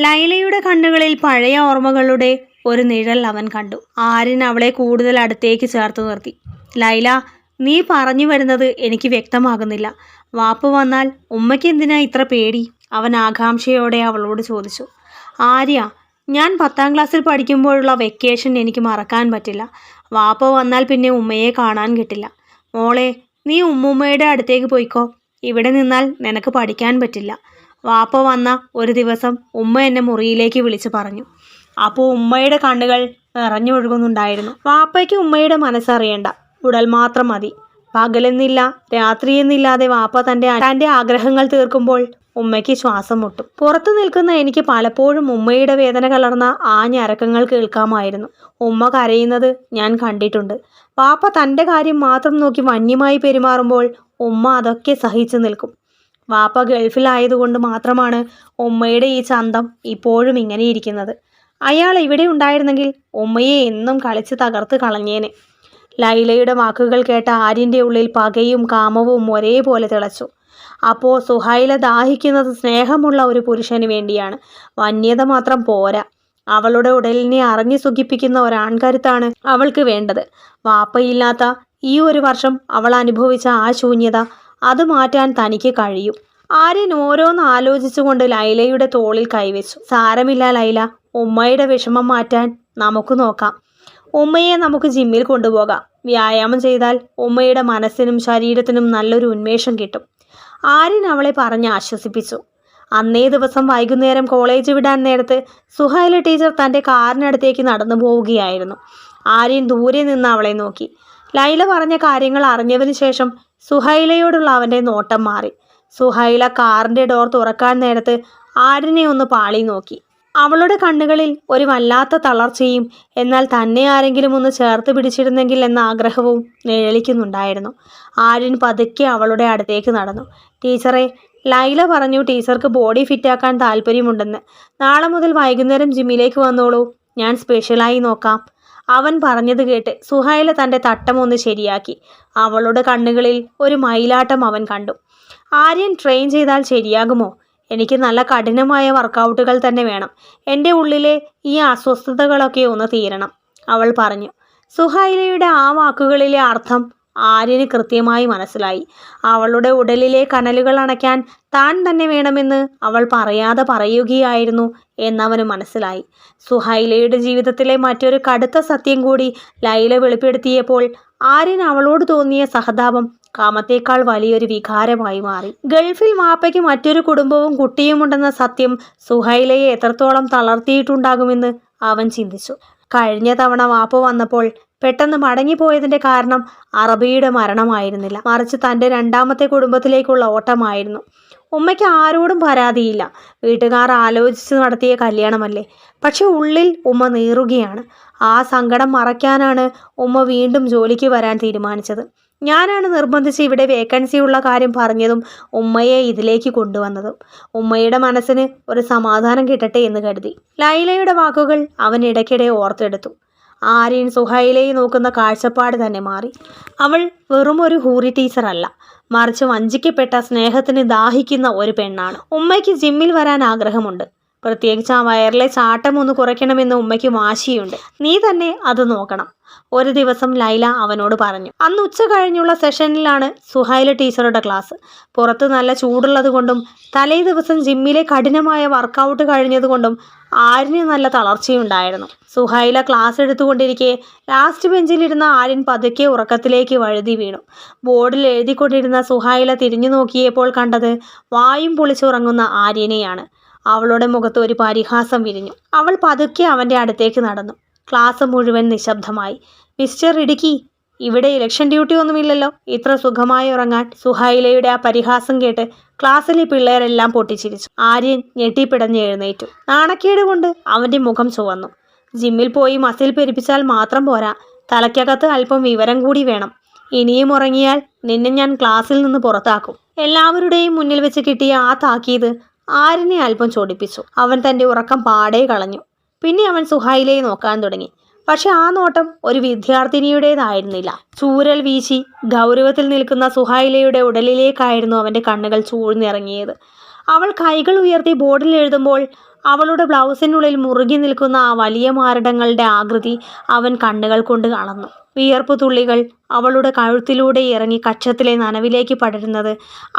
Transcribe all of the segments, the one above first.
ലൈലയുടെ കണ്ണുകളിൽ പഴയ ഓർമ്മകളുടെ ഒരു നിഴൽ അവൻ കണ്ടു. ആര്യൻ അവളെ കൂടുതൽ അടുത്തേക്ക് ചേർത്ത് നിർത്തി. ലൈല, നീ പറഞ്ഞു വരുന്നത് എനിക്ക് വ്യക്തമാകുന്നില്ല. വാപ്പ വന്നാൽ ഉമ്മയ്ക്ക് എന്തിനാ ഇത്ര പേടി? അവൻ ആകാംക്ഷയോടെ അവളോട് ചോദിച്ചു. ആര്യ, ഞാൻ 10ാം ക്ലാസ്സിൽ പഠിക്കുമ്പോഴുള്ള വെക്കേഷൻ എനിക്ക് മറക്കാൻ പറ്റില്ല. വാപ്പ വന്നാൽ പിന്നെ ഉമ്മയെ കാണാൻ കിട്ടില്ല. മോളെ, നീ ഉമ്മുമ്മയുടെ അടുത്തേക്ക് പോയിക്കോ. ഇവിടെ നിന്നാൽ നിനക്ക് പഠിക്കാൻ പറ്റില്ല. വാപ്പ വന്ന ഒരു ദിവസം ഉമ്മ എന്നെ മുറിയിലേക്ക് വിളിച്ച് പറഞ്ഞു. അപ്പോൾ ഉമ്മയുടെ കണ്ണുകൾ നിറഞ്ഞൊഴുകുന്നുണ്ടായിരുന്നു. വാപ്പയ്ക്ക് ഉമ്മയുടെ മനസ്സറിയണ്ട, ഉടൽ മാത്രം മതി. പകലെന്നില്ല രാത്രിയെന്നില്ലാതെ വാപ്പ തൻ്റെ ആഗ്രഹങ്ങൾ തീർക്കുമ്പോൾ ഉമ്മയ്ക്ക് ശ്വാസം മുട്ടും. പുറത്തു നിൽക്കുന്ന എനിക്ക് പലപ്പോഴും ഉമ്മയുടെ വേദന കലർന്ന ആ ഞരക്കങ്ങൾ കേൾക്കാമായിരുന്നു. ഉമ്മ കരയുന്നത് ഞാൻ കണ്ടിട്ടുണ്ട്. വാപ്പ തൻ്റെ കാര്യം മാത്രം നോക്കി വന്യമായി പെരുമാറുമ്പോൾ ഉമ്മ അതൊക്കെ സഹിച്ചു നിൽക്കും. വാപ്പ ഗൾഫിലായതുകൊണ്ട് മാത്രമാണ് ഉമ്മയുടെ ഈ ചന്തം ഇപ്പോഴും ഇങ്ങനെ ഇരിക്കുന്നത്. അയാൾ ഇവിടെ ഉണ്ടായിരുന്നെങ്കിൽ ഉമ്മയെ എന്നും കളിച്ച് തകർത്ത് കളഞ്ഞേനെ. ലൈലയുടെ വാക്കുകൾ കേട്ട ആര്യൻ്റെ ഉള്ളിൽ പകയും കാമവും ഒരേപോലെ തിളച്ചു. അപ്പോൾ സുഹൈല ദാഹിക്കുന്നത് സ്നേഹമുള്ള ഒരു പുരുഷന് വേണ്ടിയാണ്. വന്യത മാത്രം പോരാ, അവളുടെ ഉടലിനെ അറിഞ്ഞു സുഖിപ്പിക്കുന്ന ഒരാൺകരുത്താണ് അവൾക്ക് വേണ്ടത്. വാപ്പയില്ലാത്ത ഈ ഒരു വർഷം അവൾ അനുഭവിച്ച ആ ശൂന്യത, അത് മാറ്റാൻ തനിക്ക് കഴിയും. ആര്യൻ ഓരോന്ന് ആലോചിച്ചുകൊണ്ട് ലൈലയുടെ തോളിൽ കൈവച്ചു. സാരമില്ല ലൈല, ഉമ്മയുടെ വിഷമം മാറ്റാൻ നമുക്ക് നോക്കാം. ഉമ്മയെ നമുക്ക് ജിമ്മിൽ കൊണ്ടുപോകാം. വ്യായാമം ചെയ്താൽ ഉമ്മയുടെ മനസ്സിനും ശരീരത്തിനും നല്ലൊരു ഉന്മേഷം കിട്ടും. ആര്യൻ അവളെ പറഞ്ഞ് ആശ്വസിപ്പിച്ചു. അന്നേ ദിവസം വൈകുന്നേരം കോളേജ് വിടാൻ നേരത്ത് സുഹൈല ടീച്ചർ തൻ്റെ കാറിനടുത്തേക്ക് നടന്നു പോവുകയായിരുന്നു. ആര്യൻ ദൂരെ നിന്ന് അവളെ നോക്കി. ലൈല പറഞ്ഞ കാര്യങ്ങൾ അറിഞ്ഞതിന് ശേഷം സുഹൈലയോടുള്ള അവൻ്റെ നോട്ടം മാറി. സുഹൈല കാറിൻ്റെ ഡോർ തുറക്കാൻ നേരത്ത് ആര്യനെ ഒന്ന് പാളി നോക്കി. അവളുടെ കണ്ണുകളിൽ ഒരു വല്ലാത്ത തളർച്ചയും എന്നാൽ തന്നെ ആരെങ്കിലും ഒന്ന് ചേർത്ത് പിടിച്ചിരുന്നെങ്കിൽ എന്ന ആഗ്രഹവും നിഴലിക്കുന്നുണ്ടായിരുന്നു. ആര്യൻ പതുക്കെ അവളുടെ അടുത്തേക്ക് നടന്നു. ടീച്ചറെ, ലൈല പറഞ്ഞു ടീച്ചർക്ക് ബോഡി ഫിറ്റാക്കാൻ താല്പര്യമുണ്ടെന്ന്. നാളെ മുതൽ വൈകുന്നേരം ജിമ്മിലേക്ക് വന്നോളൂ, ഞാൻ സ്പെഷ്യലായി നോക്കാം. അവൻ പറഞ്ഞത് കേട്ട് സുഹൈല തൻ്റെ തട്ടമൊന്ന് ശരിയാക്കി. അവളുടെ കണ്ണുകളിൽ ഒരു മയിലാട്ടം അവൻ കണ്ടു. ആര്യൻ ട്രെയിൻ ചെയ്താൽ ശരിയാകുമോ? എനിക്ക് നല്ല കഠിനമായ വർക്കൗട്ടുകൾ തന്നെ വേണം. എൻ്റെ ഉള്ളിലെ ഈ അസ്വസ്ഥതകളൊക്കെ ഒന്ന് തീരണം, അവൾ പറഞ്ഞു. സുഹൈലയുടെ ആ വാക്കുകളിലെ അർത്ഥം ആര്യന് കൃത്യമായി മനസ്സിലായി. അവളുടെ ഉടലിലെ കനലുകൾ അണയ്ക്കാൻ താൻ തന്നെ വേണമെന്ന് അവൾ പറയാതെ പറയുകയായിരുന്നു എന്നവന് മനസ്സിലായി. സുഹൈലയുടെ ജീവിതത്തിലെ മറ്റൊരു കടുത്ത സത്യം കൂടി ലൈല വെളിപ്പെടുത്തിയപ്പോൾ ആര്യൻ അവളോട് തോന്നിയ സഹതാപം കാമത്തേക്കാൾ വലിയൊരു വികാരമായി മാറി. ഗൾഫിൽ വാപ്പയ്ക്ക് മറ്റൊരു കുടുംബവും കുട്ടിയുമുണ്ടെന്ന സത്യം സുഹൈലയെ എത്രത്തോളം തളർത്തിയിട്ടുണ്ടാകുമെന്ന് അവൻ ചിന്തിച്ചു. കഴിഞ്ഞ തവണ വാപ്പ വന്നപ്പോൾ പെട്ടെന്ന് മടങ്ങിപ്പോയതിൻ്റെ കാരണം അറബിയുടെ മരണമായിരുന്നില്ല, മറിച്ച് തൻ്റെ 2ാമത്തെ കുടുംബത്തിലേക്കുള്ള ഓട്ടമായിരുന്നു. ഉമ്മയ്ക്ക് ആരോടും പരാതിയില്ല. വീട്ടുകാർ ആലോചിച്ച് നടത്തിയ കല്യാണമല്ലേ. പക്ഷെ ഉള്ളിൽ ഉമ്മ നീറുകയാണ്. ആ സങ്കടം മറയ്ക്കാനാണ് ഉമ്മ വീണ്ടും ജോലിക്ക് വരാൻ തീരുമാനിച്ചത്. ഞാനാണ് നിർബന്ധിച്ച് ഇവിടെ വേക്കൻസി ഉള്ള കാര്യം പറഞ്ഞതും ഉമ്മയെ ഇതിലേക്ക് കൊണ്ടുവന്നതും. ഉമ്മയുടെ മനസ്സിന് ഒരു സമാധാനം കിട്ടട്ടെ എന്ന് കരുതി. ലൈലയുടെ വാക്കുകൾ അവൻ ഇടയ്ക്കിടെ ഓർത്തെടുത്തു. ആര്യൻ സുഹൈലയെ നോക്കുന്ന കാഴ്ചപ്പാട് തന്നെ മാറി. അവൾ വെറും ഒരു ഹൂറി ടീച്ചറല്ല, മറിച്ച് വഞ്ചിക്കപ്പെട്ട സ്നേഹത്തിന് ദാഹിക്കുന്ന ഒരു പെണ്ണാണ്. ഉമ്മയ്ക്ക് ജിമ്മിൽ വരാൻ ആഗ്രഹമുണ്ട്. പ്രത്യേകിച്ച് ആ വയറിലെ ചാട്ടം ഒന്ന് കുറയ്ക്കണമെന്ന് ഉമ്മയ്ക്ക് വാശിയുണ്ട്. നീ തന്നെ അത് നോക്കണം, ഒരു ദിവസം ലൈല അവനോട് പറഞ്ഞു. അന്ന് ഉച്ച കഴിഞ്ഞുള്ള സെഷനിലാണ് സുഹൈല ടീച്ചറുടെ ക്ലാസ്. പുറത്ത് നല്ല ചൂടുള്ളത് കൊണ്ടും തലേ ദിവസം ജിമ്മിലെ കഠിനമായ വർക്കൗട്ട് കഴിഞ്ഞതുകൊണ്ടും ആര്യന് നല്ല തളർച്ചയുണ്ടായിരുന്നു. സുഹൈല ക്ലാസ് എടുത്തുകൊണ്ടിരിക്കെ ലാസ്റ്റ് ബെഞ്ചിലിരുന്ന ആര്യൻ പതുക്കെ ഉറക്കത്തിലേക്ക് വഴുതി വീണു. ബോർഡിൽ എഴുതിക്കൊണ്ടിരുന്ന സുഹൈല തിരിഞ്ഞു നോക്കിയപ്പോൾ കണ്ടത് വായും പൊളിച്ചുറങ്ങുന്ന ആര്യനെയാണ്. അവളുടെ മുഖത്ത് ഒരു പരിഹാസം വിരിഞ്ഞു. അവൾ പതുക്കെ അവൻ്റെ അടുത്തേക്ക് നടന്നു. ക്ലാസ് മുഴുവൻ നിശബ്ദമായി. മിസ്റ്റർ ഇടുക്കി, ഇവിടെ ഇലക്ഷൻ ഡ്യൂട്ടി ഒന്നുമില്ലല്ലോ, ഇത്ര സുഖമായി ഉറങ്ങാൻ? സുഹൈലയുടെ ആ പരിഹാസം കേട്ട് ക്ലാസ്സിലെ പിള്ളേരെല്ലാം പൊട്ടിച്ചിരിച്ചു. ആര്യൻ ഞെട്ടിപ്പിടഞ്ഞ് എഴുന്നേറ്റു. നാണക്കേട് കൊണ്ട് അവൻ്റെ മുഖം ചുവന്നു. ജിമ്മിൽ പോയി മസിൽ പെരുപ്പിച്ചാൽ മാത്രം പോരാ, തലയ്ക്കകത്ത് അല്പം വിവരം കൂടി വേണം. ഇനിയും ഉറങ്ങിയാൽ നിന്നെ ഞാൻ ക്ലാസ്സിൽ നിന്ന് പുറത്താക്കും. എല്ലാവരുടെയും മുന്നിൽ വെച്ച് കിട്ടിയ ആ താക്കീത് ആര്യനെ അല്പം ചൊടിപ്പിച്ചു. അവൻ തൻ്റെ ഉറക്കം പാടെ കളഞ്ഞു. പിന്നെ അവൻ സുഹൈലയെ നോക്കാൻ തുടങ്ങി. പക്ഷെ ആ നോട്ടം ഒരു വിദ്യാർത്ഥിനിയുടേതായിരുന്നില്ല. ചൂരൽ വീശി ഗൗരവത്തിൽ നിൽക്കുന്ന സുഹൈലയുടെ ഉടലിലേക്കായിരുന്നു അവൻ്റെ കണ്ണുകൾ ചൂഴ്ന്നിറങ്ങിയത്. അവൾ കൈകൾ ഉയർത്തി ബോർഡിൽ എഴുതുമ്പോൾ അവളുടെ ബ്ലൗസിനുള്ളിൽ മുറുകി നിൽക്കുന്ന ആ വലിയ മാരടങ്ങളുടെ ആകൃതി അവൻ കണ്ണുകൾ കൊണ്ട് അളന്നു. വിയർപ്പ് തുള്ളികൾ അവളുടെ കഴുത്തിലൂടെ ഇറങ്ങി കക്ഷത്തിലെ നനവിലേക്ക് പടരുന്നത്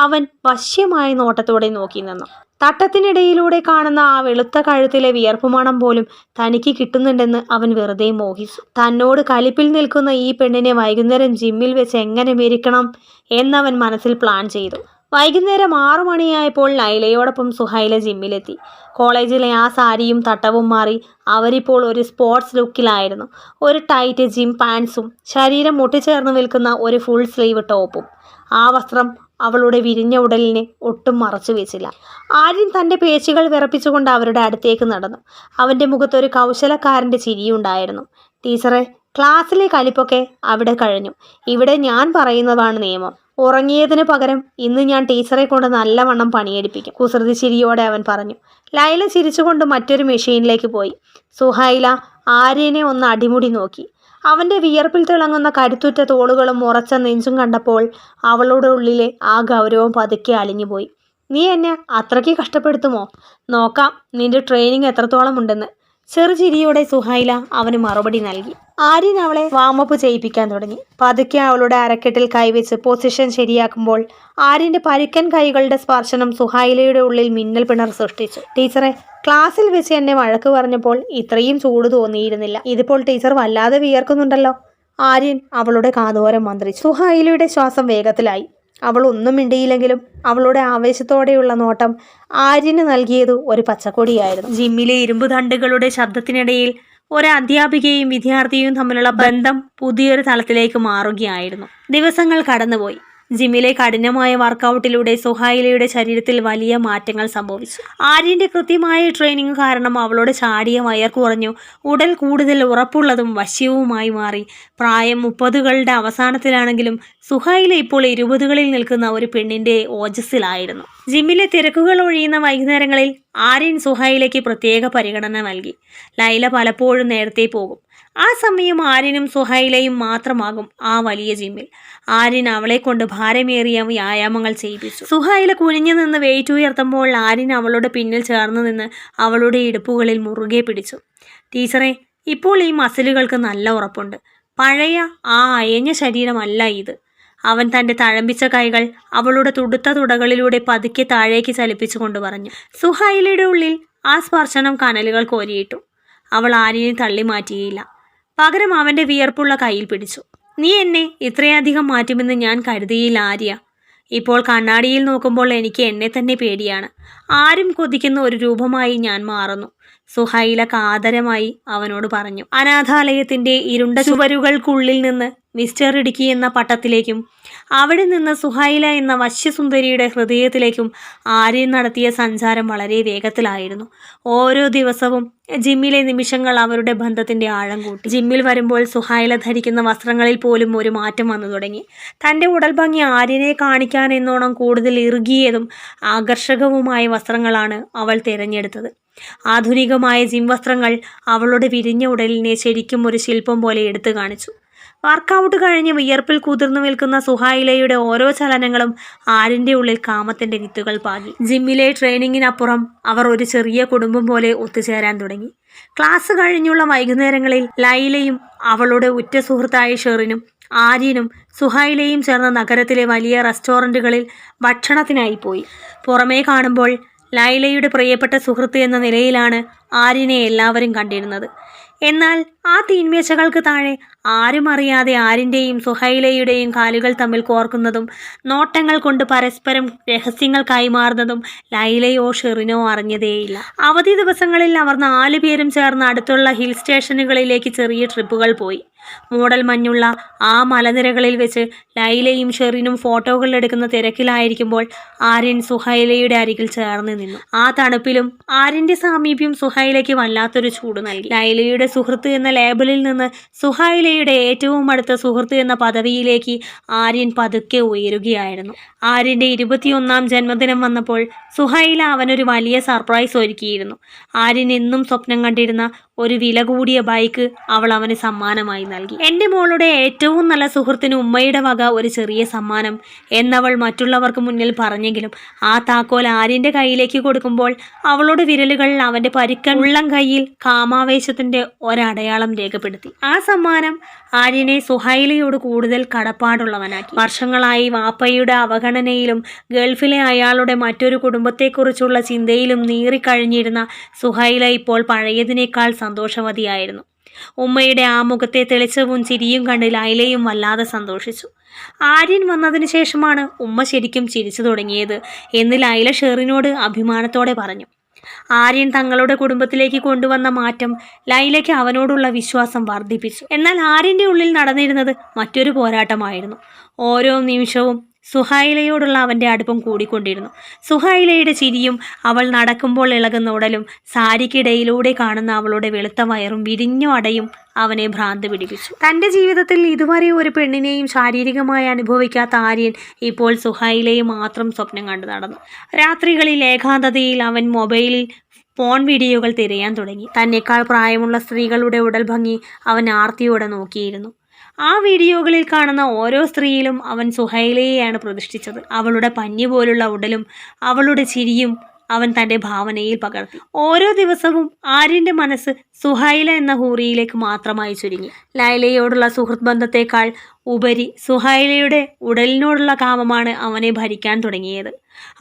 അവൻ വശ്യമായ നോട്ടത്തോടെ നോക്കി നിന്നു. തട്ടത്തിനിടയിലൂടെ കാണുന്ന ആ വെളുത്ത കഴുത്തിലെ വിയർപ്പ് മണം പോലും തനിക്ക് കിട്ടുന്നുണ്ടെന്ന് അവൻ വെറുതെ മോഹിച്ചു. തന്നോട് കലിപ്പിൽ നിൽക്കുന്ന ഈ പെണ്ണിനെ വൈകുന്നേരം ജിമ്മിൽ വെച്ച് എങ്ങനെ മെരിക്കണം എന്നവൻ മനസ്സിൽ പ്ലാൻ ചെയ്തു. വൈകുന്നേരം 6 മണിയായപ്പോൾ ലൈലയോടൊപ്പം സുഹൈല ജിമ്മിലെത്തി. കോളേജിലെ ആ സാരിയും തട്ടവും മാറി അവരിപ്പോൾ ഒരു സ്പോർട്സ് ലുക്കിലായിരുന്നു. ഒരു ടൈറ്റ് ജിം പാൻസും ശരീരം മുട്ടിച്ചേർന്ന് നിൽക്കുന്ന ഒരു ഫുൾ സ്ലീവ് ടോപ്പും. ആ വസ്ത്രം അവളുടെ വിരിഞ്ഞ ഉടലിനെ ഒട്ടും മറച്ചു വെച്ചില്ല. ആര്യൻ തൻ്റെ പേശികൾ വിറപ്പിച്ചുകൊണ്ട് അവരുടെ അടുത്തേക്ക് നടന്നു. അവൻ്റെ മുഖത്തൊരു കൗശലക്കാരൻ്റെ ചിരിയുണ്ടായിരുന്നു. ടീച്ചറെ, ക്ലാസ്സിലെ കലിപ്പൊക്കെ അവിടെ കഴിഞ്ഞു. ഇവിടെ ഞാൻ പറയുന്നതാണ് നിയമം. ഉറങ്ങിയതിന് പകരം ഇന്ന് ഞാൻ ടീച്ചറെ കൊണ്ട് നല്ലവണ്ണം പണിയെടുപ്പിക്കും, കുസൃതി ചിരിയോടെ അവൻ പറഞ്ഞു. ലൈല ചിരിച്ചുകൊണ്ട് മറ്റൊരു മെഷീനിലേക്ക് പോയി. സുഹൈല ആര്യനെ ഒന്ന് അടിമുടി നോക്കി. അവൻ്റെ വിയർപ്പിൽ തിളങ്ങുന്ന കരുത്തുറ്റ തോളുകളും ഉറച്ച നെഞ്ചും കണ്ടപ്പോൾ അവളുടെ ഉള്ളിലെ ആ ഗൗരവം പതുക്കെ അലിഞ്ഞുപോയി. നീ എന്നെ അത്രയ്ക്ക് കഷ്ടപ്പെടുത്തുമോ? നോക്കാം നിന്റെ ട്രെയിനിങ് എത്രത്തോളം ഉണ്ടെന്ന്. ചെറുചിരിയോടെ സുഹൈല അവന് മറുപടി നൽകി. ആര്യൻ അവളെ വാമപ്പ് ചെയ്യിപ്പിക്കാൻ തുടങ്ങി. പതുക്കെ അവളുടെ അരക്കെട്ടിൽ കൈവച്ച് പൊസിഷൻ ശരിയാക്കുമ്പോൾ ആര്യൻ്റെ പരുക്കൻ കൈകളുടെ സ്പർശനം സുഹൈലയുടെ ഉള്ളിൽ മിന്നൽ പിണർ സൃഷ്ടിച്ചു. ടീച്ചറെ, ക്ലാസ്സിൽ വെച്ച് എന്നെ വഴക്ക് പറഞ്ഞപ്പോൾ ഇത്രയും ചൂട് തോന്നിയിരുന്നില്ല. ഇതിപ്പോൾ ടീച്ചർ വല്ലാതെ വിയർക്കുന്നുണ്ടല്ലോ. ആര്യൻ അവളുടെ കാതോരം മന്ത്രിച്ചു. സുഹൈലയുടെ ശ്വാസം വേഗത്തിലായി. അവൾ ഒന്നും മിണ്ടിയില്ലെങ്കിലും അവളുടെ ആവേശത്തോടെയുള്ള നോട്ടം ആര്യന് നൽകിയത് ഒരു പച്ചക്കൊടിയായിരുന്നു. ജിമ്മിലെ ഇരുമ്പ് തണ്ടുകളുടെ ശബ്ദത്തിനിടയിൽ ഒരു അധ്യാപികയും വിദ്യാർത്ഥിയും തമ്മിലുള്ള ബന്ധം പുതിയൊരു തലത്തിലേക്ക് മാറുകയായിരുന്നു. ദിവസങ്ങൾ കടന്നുപോയി. ജിമ്മിലെ കഠിനമായ വർക്കൗട്ടിലൂടെ സുഹൈലയുടെ ശരീരത്തിൽ വലിയ മാറ്റങ്ങൾ സംഭവിച്ചു. ആര്യൻ്റെ കൃത്യമായ ട്രെയിനിങ് കാരണം അവളുടെ ചാടിയ വയർ കുറഞ്ഞു. ഉടൽ കൂടുതൽ ഉറപ്പുള്ളതും വശ്യവുമായി മാറി. പ്രായം 30കളുടെ അവസാനത്തിലാണെങ്കിലും സുഹൈല ഇപ്പോൾ 20കളിൽ നിൽക്കുന്ന ഒരു പെണ്ണിൻ്റെ ഓജസ്സിലായിരുന്നു. ജിമ്മിലെ തിരക്കുകൾ ഒഴിയുന്ന വൈകുന്നേരങ്ങളിൽ ആര്യൻ സുഹൈലയ്ക്ക് പ്രത്യേക പരിഗണന നൽകി. ലൈല പലപ്പോഴും നേരത്തെ പോകും. ആ സമയം ആര്യനും സുഹൈലയും മാത്രമാകും ആ വലിയ ജിമ്മിൽ. ആര്യൻ അവളെ കൊണ്ട് ഭാരമേറിയ വ്യായാമങ്ങൾ ചെയ്യിപ്പിച്ചു. സുഹൈല കുനിഞ്ഞു നിന്ന് വെയിറ്റ് ഉയർത്തുമ്പോൾ ആര്യൻ അവളുടെ പിന്നിൽ ചേർന്ന് നിന്ന് അവളുടെ ഇടുപ്പുകളിൽ മുറുകെ പിടിച്ചു. ടീച്ചറെ, ഇപ്പോൾ ഈ മസിലുകൾക്ക് നല്ല ഉറപ്പുണ്ട്. പഴയ ആ അയഞ്ഞ ശരീരമല്ല ഇത്. അവൻ തൻ്റെ തഴമ്പിച്ച കൈകൾ അവളുടെ തുടുത്ത തുടകളിലൂടെ പതുക്കെ താഴേക്ക് ചലിപ്പിച്ചുകൊണ്ട് പറഞ്ഞു. സുഹൈലയുടെ ഉള്ളിൽ ആ സ്പർശനം കനലുകൾ കോരിയിട്ടു. അവൾ ആര്യനെ തള്ളി മാറ്റിയില്ല. പകരം അവൻ്റെ വിയർപ്പുള്ള കയ്യിൽ പിടിച്ചു. നീ എന്നെ ഇത്രയധികം മാറ്റുമെന്ന് ഞാൻ കരുതിയില്ല ആര്യ. ഇപ്പോൾ കണ്ണാടിയിൽ നോക്കുമ്പോൾ എനിക്ക് എന്നെ തന്നെ പേടിയാണ്. ആരും കൊതിക്കുന്ന ഒരു രൂപമായി ഞാൻ മാറുന്നു. സുഹൈല കാതരമായി അവനോട് പറഞ്ഞു. അനാഥാലയത്തിൻ്റെ ഇരുണ്ട ചുവരുകൾക്കുള്ളിൽ നിന്ന് മിസ്റ്റർ ഇടുക്കി എന്ന പട്ടത്തിലേക്കും അവിടെ നിന്ന് സുഹൈല എന്ന വശ്യസുന്ദരിയുടെ ഹൃദയത്തിലേക്കും ആര്യൻ നടത്തിയ സഞ്ചാരം വളരെ വേഗത്തിലായിരുന്നു. ഓരോ ദിവസവും ജിമ്മിലെ നിമിഷങ്ങൾ അവരുടെ ബന്ധത്തിൻ്റെ ആഴം കൂട്ടി. ജിമ്മിൽ വരുമ്പോൾ സുഹൈല ധരിക്കുന്ന വസ്ത്രങ്ങളിൽ പോലും ഒരു മാറ്റം വന്നു തുടങ്ങി. തൻ്റെ ഉടൽ ഭംഗി ആര്യനെ കാണിക്കാൻ എന്നോണം കൂടുതൽ ഇറുകിയതും ആകർഷകവുമായ വസ്ത്രങ്ങളാണ് അവൾ തിരഞ്ഞെടുത്തത്. ആധുനികമായ ജിം വസ്ത്രങ്ങൾ അവളുടെ വിരിഞ്ഞ ഉടലിനെ ശരിക്കും ഒരു ശില്പം പോലെ എടുത്തു കാണിച്ചു. വർക്കൗട്ട് കഴിഞ്ഞ് വിയർപ്പിൽ കുതിർന്നു നിൽക്കുന്ന സുഹൈലയുടെ ഓരോ ചലനങ്ങളും ആര്യൻ്റെ ഉള്ളിൽ കാമത്തിൻ്റെ വിത്തുകൾ പാകി. ജിമ്മിലെ ട്രെയിനിങ്ങിനപ്പുറം അവർ ഒരു ചെറിയ കുടുംബം പോലെ ഒത്തുചേരാൻ തുടങ്ങി. ക്ലാസ് കഴിഞ്ഞുള്ള വൈകുന്നേരങ്ങളിൽ ലൈലയും അവളുടെ ഉറ്റ സുഹൃത്തായ ഷെറിനും ആര്യനും സുഹൈലയും ചേർന്ന നഗരത്തിലെ വലിയ റെസ്റ്റോറൻറ്റുകളിൽ ഭക്ഷണത്തിനായി പോയി. പുറമേ കാണുമ്പോൾ ലൈലയുടെ പ്രിയപ്പെട്ട സുഹൃത്ത് എന്ന നിലയിലാണ് ആര്യനെ എല്ലാവരും കണ്ടിരുന്നത്. എന്നാൽ ആ തീന്മേശകൾക്ക് താഴെ ആരും അറിയാതെ ആര്യൻ്റെയും സുഹൈലയുടെയും കാലുകൾ തമ്മിൽ കോർക്കുന്നതും നോട്ടങ്ങൾ കൊണ്ട് പരസ്പരം രഹസ്യങ്ങൾ കൈമാറുന്നതും ലൈലയോ ഷെറിനോ അറിഞ്ഞതേയില്ല. അവധി ദിവസങ്ങളിൽ അവർ 4 പേരും ചേർന്ന് അടുത്തുള്ള ഹിൽ സ്റ്റേഷനുകളിലേക്ക് ചെറിയ ട്രിപ്പുകൾ പോയി. മൂടൽ മഞ്ഞുള്ള ആ മലനിരകളിൽ വെച്ച് ലൈലയും ഷെറിനും ഫോട്ടോകൾ എടുക്കുന്ന തിരക്കിലായിരിക്കുമ്പോൾ ആര്യൻ സുഹൈലയുടെ അരികിൽ ചേർന്ന് നിന്നു. ആ തണുപ്പിലും ആര്യൻ്റെ സാമീപ്യം സുഹൈലയ്ക്ക് വല്ലാത്തൊരു ചൂട് നൽകി. ലൈലയുടെ സുഹൃത്ത് എന്ന ലേബലിൽ നിന്ന് സുഹൈലയുടെ ഏറ്റവും അടുത്ത സുഹൃത്ത് എന്ന പദവിയിലേക്ക് ആര്യൻ പതുക്കെ ഉയരുകയായിരുന്നു. ആര്യൻ്റെ 21ാം ജന്മദിനം വന്നപ്പോൾ സുഹൈല അവനൊരു വലിയ സർപ്രൈസ് ഒരുക്കിയിരുന്നു. ആര്യൻ എന്നും സ്വപ്നം കണ്ടിരുന്ന ഒരു വില കൂടിയ ബൈക്ക് അവൾ അവന് സമ്മാനമായി നൽകി. എൻ്റെ മോളുടെ ഏറ്റവും നല്ല സുഹൃത്തിന് ഉമ്മയുടെ വക ഒരു ചെറിയ സമ്മാനം എന്നവൾ മറ്റുള്ളവർക്ക് മുന്നിൽ പറഞ്ഞെങ്കിലും ആ താക്കോൽ ആര്യൻ്റെ കയ്യിലേക്ക് കൊടുക്കുമ്പോൾ അവളുടെ വിരലുകൾ അവൻ്റെ പരുക്കൻ ഉള്ളം കൈയിൽ കാമാവേശത്തിൻ്റെ ഒരടയാളം രേഖപ്പെടുത്തി. ആ സമ്മാനം ആര്യനെ സുഹൈലയോട് കൂടുതൽ കടപ്പാടുള്ളവനാക്കി. വർഷങ്ങളായി വാപ്പയുടെ അവഗണനയിലും ഗൾഫിലെ അയാളുടെ മറ്റൊരു കുടുംബത്തെക്കുറിച്ചുള്ള ചിന്തയിലും നീറിക്കഴിഞ്ഞിരുന്ന സുഹൈല ഇപ്പോൾ പഴയതിനേക്കാൾ സന്തോഷവതിയായിരുന്നു. ഉമ്മയുടെ ആ മുഖത്തെ തെളിച്ചവും ചിരിയും കണ്ട് ലൈലയും വല്ലാതെ സന്തോഷിച്ചു. ആര്യൻ വന്നതിന് ശേഷമാണ് ഉമ്മ ശരിക്കും ചിരിച്ചു തുടങ്ങിയത് എന്ന് ലൈല ഷെറിനോട് അഭിമാനത്തോടെ പറഞ്ഞു. ആര്യൻ തങ്ങളുടെ കുടുംബത്തിലേക്ക് കൊണ്ടുവന്ന മാറ്റം ലൈലയ്ക്ക് അവനോടുള്ള വിശ്വാസം വർദ്ധിപ്പിച്ചു. എന്നാൽ ആര്യൻ്റെ ഉള്ളിൽ നടന്നിരുന്നത് മറ്റൊരു പോരാട്ടമായിരുന്നു. ഓരോ നിമിഷവും സുഹൈലയോടുള്ള അവൻ്റെ അടുപ്പം കൂടിക്കൊണ്ടിരുന്നു. സുഹൈലയുടെ ചിരിയും അവൾ നടക്കുമ്പോൾ ഇളകുന്ന ഉടലും സാരിക്കിടയിലൂടെ കാണുന്ന അവളുടെ വെളുത്ത വയറും വിരിഞ്ഞ അടയും അവനെ ഭ്രാന്ത് പിടിപ്പിച്ചു. തൻ്റെ ജീവിതത്തിൽ ഇതുവരെ ഒരു പെണ്ണിനെയും ശാരീരികമായി അനുഭവിക്കാത്ത ആര്യൻ ഇപ്പോൾ സുഹൈലയെ മാത്രം സ്വപ്നം കണ്ടു നടന്നു. രാത്രികളിൽ ഏകാന്തതയിൽ അവൻ മൊബൈലിൽ ഫോൺ വീഡിയോകൾ തിരയാൻ തുടങ്ങി. തന്നെക്കാൾ പ്രായമുള്ള സ്ത്രീകളുടെ ഉടൽ ഭംഗി അവൻ ആർത്തിയോടെ നോക്കിയിരുന്നു. ആ വീഡിയോകളിൽ കാണുന്ന ഓരോ സ്ത്രീയിലും അവൻ സുഹൈലയെയാണ് പ്രതിഷ്ഠിച്ചത്. അവളുടെ പഞ്ഞി പോലുള്ള ഉടലും അവളുടെ ചിരിയും അവൻ തൻ്റെ ഭാവനയിൽ പകർത്തി. ഓരോ ദിവസവും ആര്യൻ്റെ മനസ്സ് സുഹൈല എന്ന ഹൂറിയിലേക്ക് മാത്രമായി ചുരുങ്ങി. ലൈലയോടുള്ള സുഹൃത്ത് ബന്ധത്തേക്കാൾ ഉപരി സുഹൈലയുടെ ഉടലിനോടുള്ള കാമമാണ് അവനെ ഭരിക്കാൻ തുടങ്ങിയത്.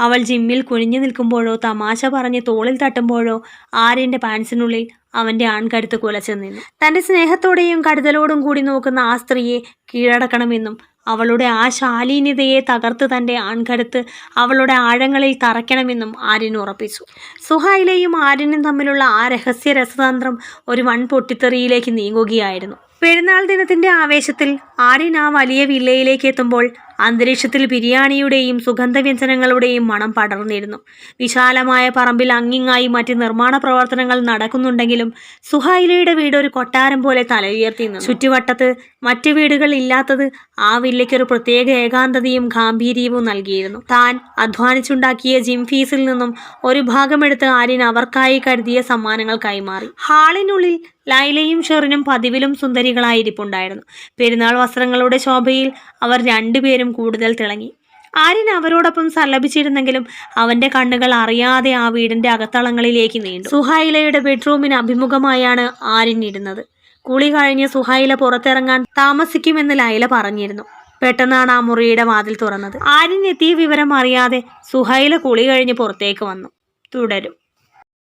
അവൾ ജിമ്മിൽ കുനിഞ്ഞു നിൽക്കുമ്പോഴോ തമാശ പറഞ്ഞ് തോളിൽ തട്ടുമ്പോഴോ ആര്യൻ്റെ പാൻസിനുള്ളിൽ അവൻ്റെ ആൺകരുത്ത് കുലച്ചു നിന്നു. തൻ്റെ സ്നേഹത്തോടെയും കരുതലോടും കൂടി നോക്കുന്ന ആ സ്ത്രീയെ കീഴടക്കണമെന്നും അവളുടെ ആ ശാലീനതയെ തകർത്ത് തൻ്റെ ആൺകരുത്ത് അവളുടെ ആഴങ്ങളിൽ തറയ്ക്കണമെന്നും ആര്യൻ ഉറപ്പിച്ചു. സുഹൈലയും ആര്യനും തമ്മിലുള്ള ആ രഹസ്യ രസതന്ത്രം ഒരു വൻ പൊട്ടിത്തെറിയിലേക്ക് നീങ്ങുകയായിരുന്നു. പെരുന്നാൾ ദിനത്തിൻ്റെ ആവേശത്തിൽ ആര്യൻ ആ വലിയ വില്ലയിലേക്ക് എത്തുമ്പോൾ അന്തരീക്ഷത്തിൽ ബിരിയാണിയുടെയും സുഗന്ധവ്യഞ്ജനങ്ങളുടെയും മണം പടർന്നിരുന്നു. വിശാലമായ പറമ്പിൽ അങ്ങിങ്ങായി മറ്റ് നിർമ്മാണ പ്രവർത്തനങ്ങൾ നടക്കുന്നുണ്ടെങ്കിലും സുഹൈലയുടെ വീട് ഒരു കൊട്ടാരം പോലെ തല ഉയർത്തി നിന്നു. ചുറ്റുവട്ടത്ത് മറ്റ് വീടുകൾ ഇല്ലാത്തത് ആ വില്ലയ്ക്കൊരു പ്രത്യേക ഏകാന്തതയും ഗാംഭീര്യവും നൽകിയിരുന്നു. താൻ അധ്വാനിച്ചുണ്ടാക്കിയ ജിം ഫീസിൽ നിന്നും ഒരു ഭാഗമെടുത്ത് ആര്യൻ അവർക്കായി കരുതിയ സമ്മാനങ്ങൾ കൈമാറി. ഹാളിനുള്ളിൽ ലൈലയും ഷെറിനും പതിവിലും സുന്ദരികളായിരിപ്പുണ്ടായിരുന്നു. പെരുന്നാൾ വസ്ത്രങ്ങളുടെ ശോഭയിൽ അവർ രണ്ടുപേരും കൂടുതൽ തിളങ്ങി. ആര്യൻ അവരോടൊപ്പം സല്ലപിച്ചിരുന്നെങ്കിലും അവൻ്റെ കണ്ണുകൾ അറിയാതെ ആ വീടിൻ്റെ അകത്തളങ്ങളിലേക്ക് നീണ്ടു. സുഹൈലയുടെ ബെഡ്റൂമിന് അഭിമുഖമായാണ് ആര്യൻ ഇരുന്നത്. കുളി കഴിഞ്ഞ് സുഹൈല പുറത്തിറങ്ങാൻ താമസിക്കുമെന്ന് ലൈല പറഞ്ഞിരുന്നു. പെട്ടെന്നാണ് ആ മുറിയുടെ വാതിൽ തുറന്നത്. ആര്യൻ എത്തിയ വിവരം അറിയാതെ സുഹൈല കുളി കഴിഞ്ഞ് പുറത്തേക്ക് വന്നു. തുടരും.